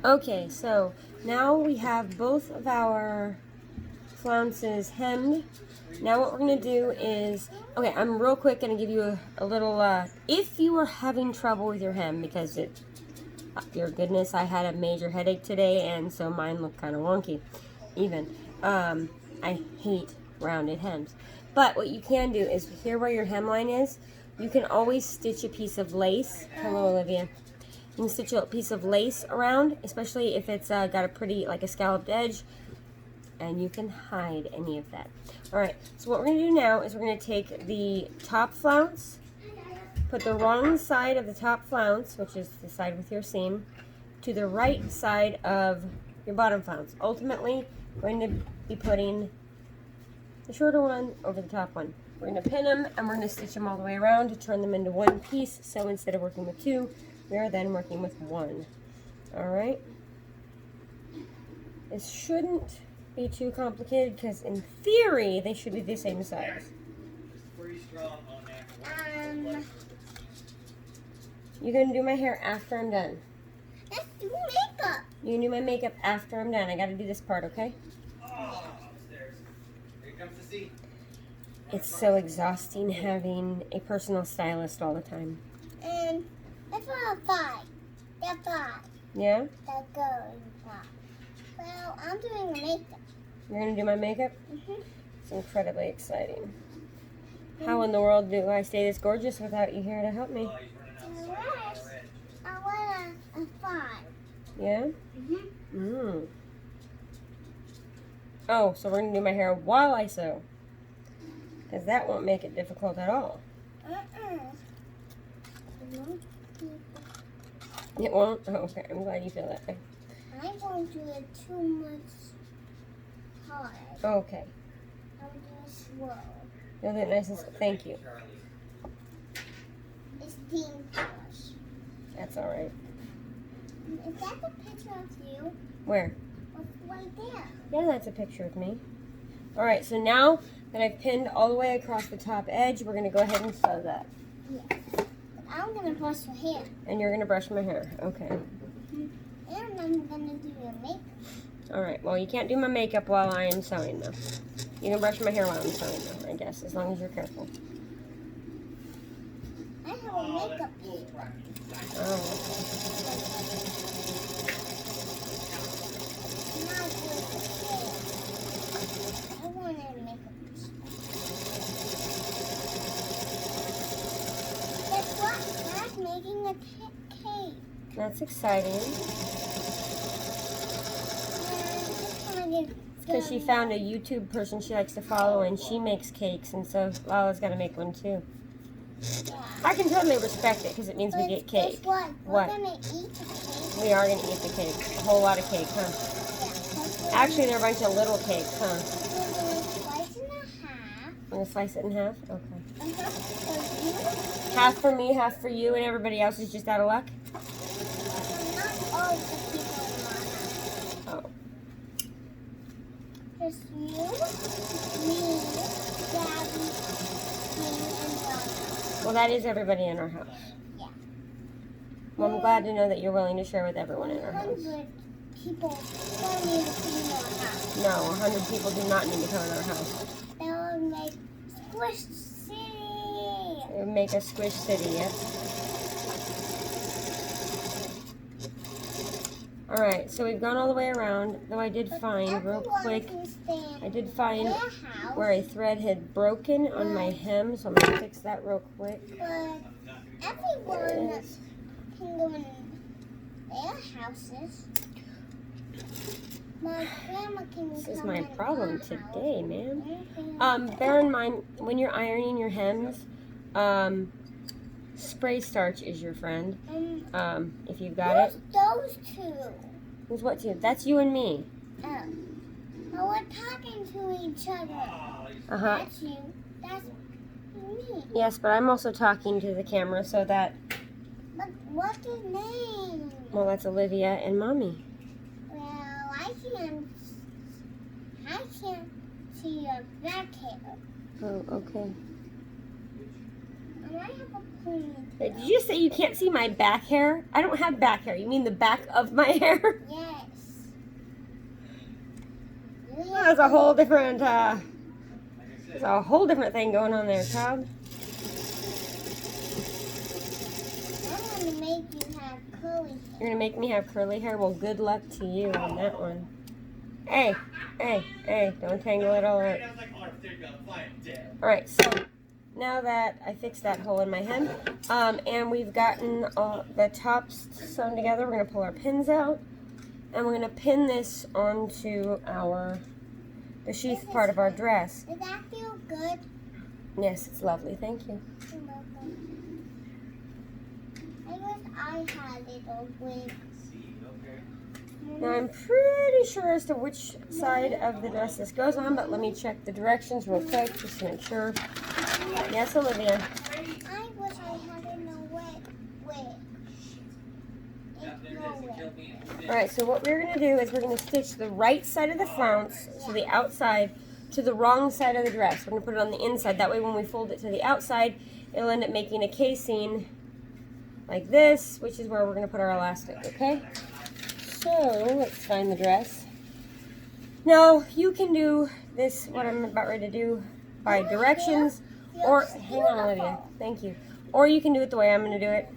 Okay, so now we have both of our flounces hemmed. Now what we're going to do is, okay, I'm real quick going to give you a little, if you are having trouble with your hem, because your goodness, I had a major headache today, and so mine looked kind of wonky, even. I hate rounded hems. But what you can do is, here where your hemline is, you can always stitch a piece of lace. Hello, Olivia. You can stitch a piece of lace around, especially if it's got a pretty, like a scalloped edge, and you can hide any of that. Alright, so what we're going to do now is we're going to take the top flounce, put the wrong side of the top flounce, which is the side with your seam, to the right side of your bottom flounce. Ultimately, we're going to be putting the shorter one over the top one. We're going to pin them, and we're going to stitch them all the way around to turn them into one piece. So instead of working with two, we are then working with one. Alright? This shouldn't be too complicated, because in theory, they should be the same size. You're going to do my hair after I'm done. Let's do makeup. You can do my makeup after I'm done. I got to do this part, okay? Upstairs. Here comes the seat. It's so exhausting having a personal stylist all the time. And that's not a 5. That's 5. Yeah? That goes 5. Well, I'm doing the makeup. You're going to do my makeup? Mm-hmm. It's incredibly exciting. How in the world do I stay this gorgeous without you here to help me? I want a 5. Yeah? Mm-hmm. Oh, so we're going to do my hair while I sew. Because that won't make it difficult at all. It won't? Oh, okay. I'm glad you feel that way. I won't do it too much hard. Okay. I'll do it slow. You'll do it nice and slow. Thank you. It's dangerous. That's all right. Is that the picture of you? Where? Right there. Yeah, that's a picture of me. All right, so now that I've pinned all the way across the top edge, we're going to go ahead and sew that. Yes. But I'm going to brush your hair. And you're going to brush my hair. Okay. And I'm going to do your makeup. All right, well, you can't do my makeup while I am sewing, though. You can brush my hair while I'm sewing, though, I guess, as long as you're careful. I have a makeup kit. Oh, Not with the hair. I want to make a Guess what? Dad's making a cake. that's exciting. Because she found a YouTube person she likes to follow, and she makes cakes, and so Lala's got to make one, too. I can totally respect it, because it means we get cake. Guess what? What? We're going to eat the cake. We are going to eat the cake. A whole lot of cake, huh? Yeah. Actually, they're a bunch of little cakes, huh? We're going to slice it in half. I'm going to slice it in half? Okay. So you, Half for me, half for you, and everybody else is just out of luck? not all the people in my house. Oh. Just you, me, Daddy, Steve, and Donna. Well, that is everybody in our house. Yeah. Well, I'm glad to know that you're willing to share with everyone in our house. 100 people don't need to be in our house. No, 100 people do not need to come in our house. That would make Squish City. It would make a squish city, yep. Alright, so we've gone all the way around, though I did find, real quick, I did find where a thread had broken on my hem, so I'm going to fix that real quick. But everyone can go in their houses. My grandma can This is come my in problem our house. today, man. Mhm. Bear in mind, when you're ironing your hems, spray starch is your friend. If you've got it. Those two? Who's what to you? That's you and me. Oh. But we're talking to each other. Uh-huh. That's you. That's me. Yes, but I'm also talking to the camera so that, But what's your name? well, that's Olivia and Mommy. Well, I can't see your back hair. Oh, okay. I'm And I have a ponytail. Did you just say you can't see my back hair? I don't have back hair. You mean the back of my hair? Yes. That's a whole different, there's a whole different thing going on there, child. I'm gonna make you have curly hair. You're gonna make me have curly hair? Well, good luck to you on that one. Hey, don't tangle it all up. Alright, so now that I fixed that hole in my hem, and we've gotten all the tops sewn together, we're gonna pull our pins out, and we're gonna pin this onto the sheath part of our dress. Does that feel good? Yes, it's lovely, thank you. You're welcome. I wish I had little wings. Now I'm pretty sure as to which side of the dress this goes on, but let me check the directions real quick just to make sure. Yes, Olivia. I wish I had a wig. Alright, so what we're going to do is we're going to stitch the right side of the flounce, so the outside, to the wrong side of the dress. We're going to put it on the inside. That way when we fold it to the outside, it'll end up making a casing like this, which is where we're going to put our elastic, okay? So, let's find the dress. Now, you can do this, what I'm about ready to do, by directions, or, hang on Olivia, thank you. Or you can do it the way I'm going to do it.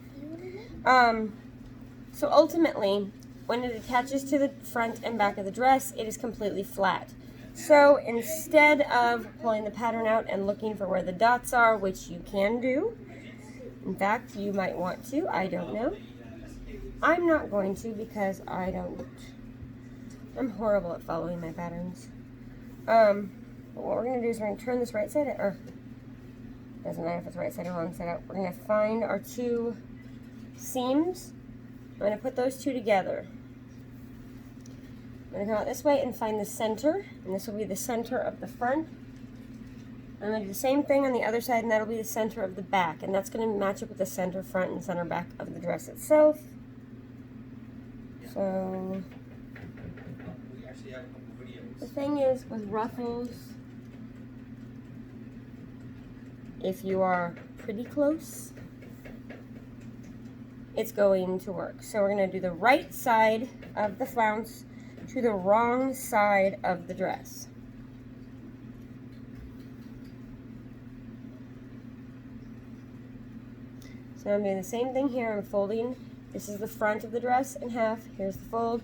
So ultimately, when it attaches to the front and back of the dress, it is completely flat. So instead of pulling the pattern out and looking for where the dots are, which you can do, in fact, you might want to, I don't know. I'm not going to because I'm horrible at following my patterns. But what we're going to do is we're going to turn this right side out, or doesn't matter if it's right side or wrong side out. We're going to find our two seams. I'm going to put those two together. I'm going to come out this way and find the center, and this will be the center of the front. I'm going to do the same thing on the other side, and that'll be the center of the back, and that's going to match up with the center front and center back of the dress itself. So, the thing is, with ruffles, if you are pretty close, it's going to work. So we're going to do the right side of the flounce to the wrong side of the dress. So I'm doing the same thing here. I'm folding. This is the front of the dress in half. Here's the fold.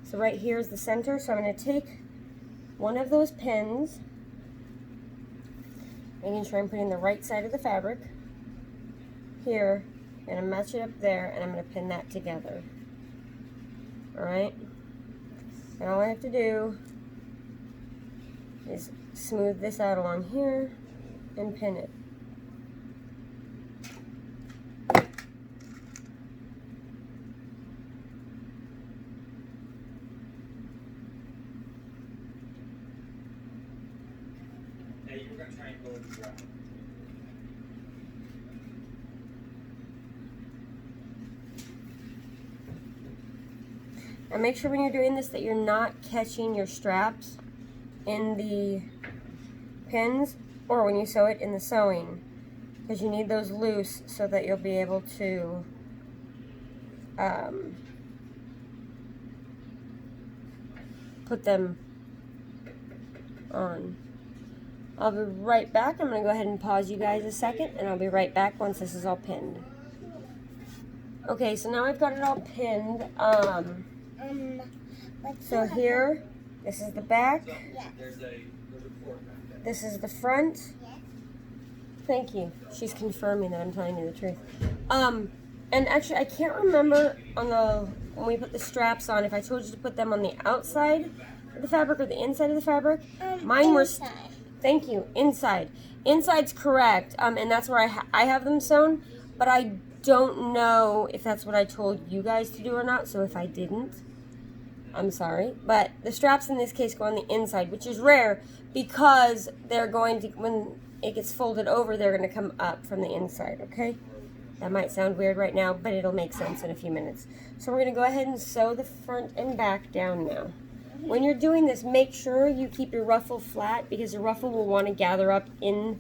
So right here is the center. So I'm going to take one of those pins, making sure I'm putting the right side of the fabric here. I'm going to match it up there, and I'm going to pin that together. Alright? And all I have to do is smooth this out along here and pin it. Hey, you were going to try and go with the ground. And make sure when you're doing this that you're not catching your straps in the pins or when you sew it in the sewing, because you need those loose so that you'll be able to put them on. I'll be right back. I'm going to go ahead and pause you guys a second, and I'll be right back once this is all pinned. Okay, so now I've got it all pinned. So here, this is the back. There's a fork back there. This is the front. Thank you. She's confirming that I'm telling you the truth. And actually, I can't remember when we put the straps on, if I told you to put them on the outside of the fabric or the inside of the fabric. Mine were. Inside. Thank you. Inside. Inside's correct, and that's where I have them sewn. But I don't know if that's what I told you guys to do or not. So if I didn't, I'm sorry. But the straps in this case go on the inside, which is rare because they're going to, when it gets folded over, they're going to come up from the inside, okay? That might sound weird right now, but it'll make sense in a few minutes. So we're going to go ahead and sew the front and back down now. When you're doing this, make sure you keep your ruffle flat because your ruffle will want to gather up into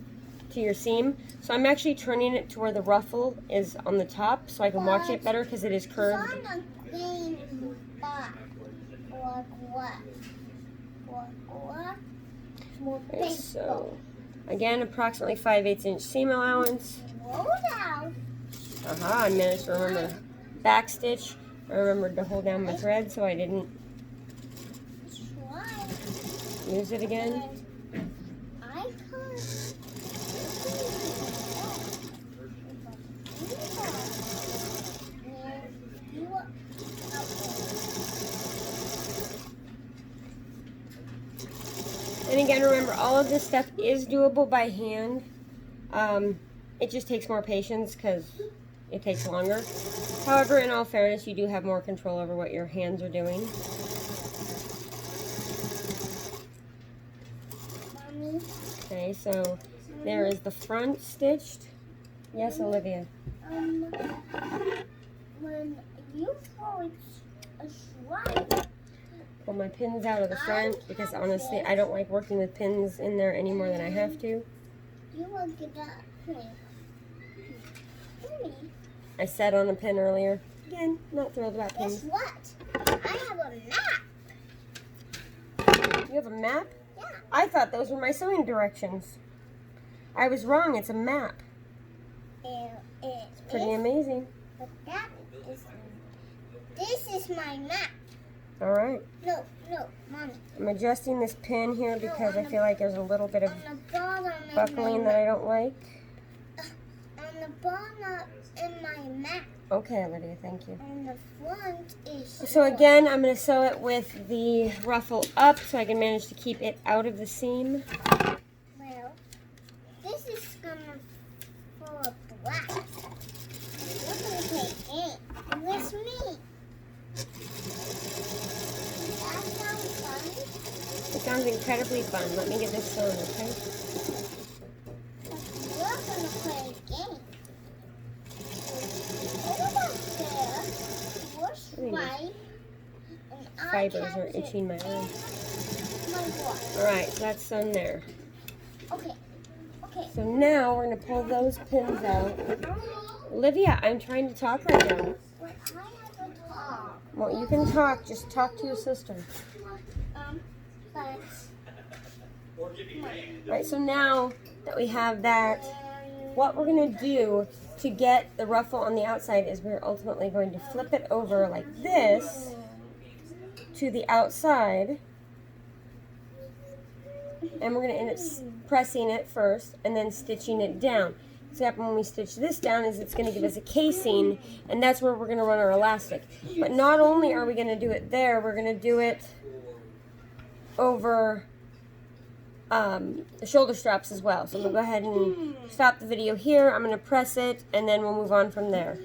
to your seam. So I'm actually turning it to where the ruffle is on the top so I can watch it better because it is curved. It's on a green spot. Or what? Okay, so again, approximately 5/8 inch seam allowance. Slow down. Aha, I managed to remember back stitch. I remembered to hold down my thread so I didn't Try. use it again. I can't. And again, remember, all of this stuff is doable by hand. It just takes more patience because it takes longer. However, in all fairness, you do have more control over what your hands are doing. Mommy. Okay, so there is the front stitched. Yes, Olivia. When you throw a stripe, Pull my pins out of the front because honestly, I don't like working with pins in there any more than I have to. you will get that point. Mommy, I sat on a pin earlier. Again, not thrilled about guess pins. what? I have a map. You have a map? Yeah. I thought those were my sewing directions. I was wrong. It's a map. It's Pretty amazing. But that is. This is my map. All right. No, Mommy. I'm adjusting this pin here because I feel like there's a little bit of On the bottom buckling that I don't like. On the bottom in my map. Okay, Olivia, thank you. On the front is. So again, I'm going to sew it with the ruffle up so I can manage to keep it out of the seam. Well, this is gonna full of black. We're gonna play a game with me. That sounds fun. It sounds incredibly fun. Let me get this sewn, okay? We're gonna play a game. Over there, your stripe, and I Fibers are catch it itching my in arm. my water. All right, so that's sewn there. Okay. So now we're going to pull those pins out. Olivia, I'm trying to talk right now. But I have a talk. Well, you can talk. Just talk to your sister. But. Right, so now that we have that, what we're going to do to get the ruffle on the outside is we're ultimately going to flip it over like this to the outside. And we're going to end up pressing it first and then stitching it down. So when we stitch this down is it's going to give us a casing, and that's where we're going to run our elastic. But not only are we going to do it there, we're going to do it over the shoulder straps as well. So I'm going to go ahead and stop the video here. I'm going to press it, and then we'll move on from there.